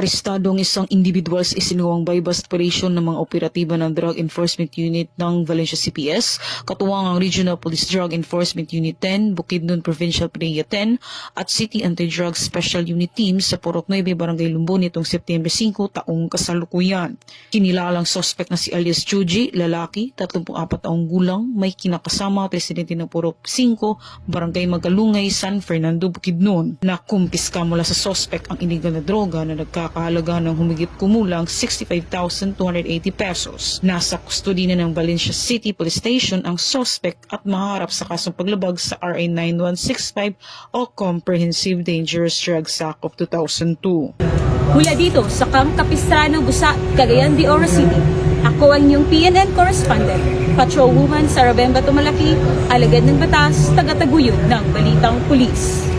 Arestado ang isang individual sa isinuwang bypass operation ng mga operatiba ng Drug Enforcement Unit ng Valencia CPS, katuwang ang Regional Police Drug Enforcement Unit 10, Bukidnon Provincial PDEA 10 at City Anti-Drug Special Unit Team sa Purok 9, Barangay Lumbon nitong September 5 taong kasalukuyan. Kinilalang suspect na si alias Chuji, lalaki, 34 taong gulang, may kinakasama presidente ng Purok 5, Barangay Magalungay, San Fernando, Bukidnon. Nakumpiska mula sa suspect ang iligal na droga na nagkakahalaga ng humigit kumulang 65,280 pesos. Nasa kustodi na ng Valencia City Police Station ang suspect at maharap sa kasong paglabag sa RA 9165 o Comprehensive Dangerous Drugs Act of 2002. Mula dito sa Camp Capistrano, Busa, Cagayan de Oro City, ako ang inyong PNN correspondent, Patrolwoman Sarabem Batumalaki, alagad ng batas, taga-taguyod ng Balitang Pulis.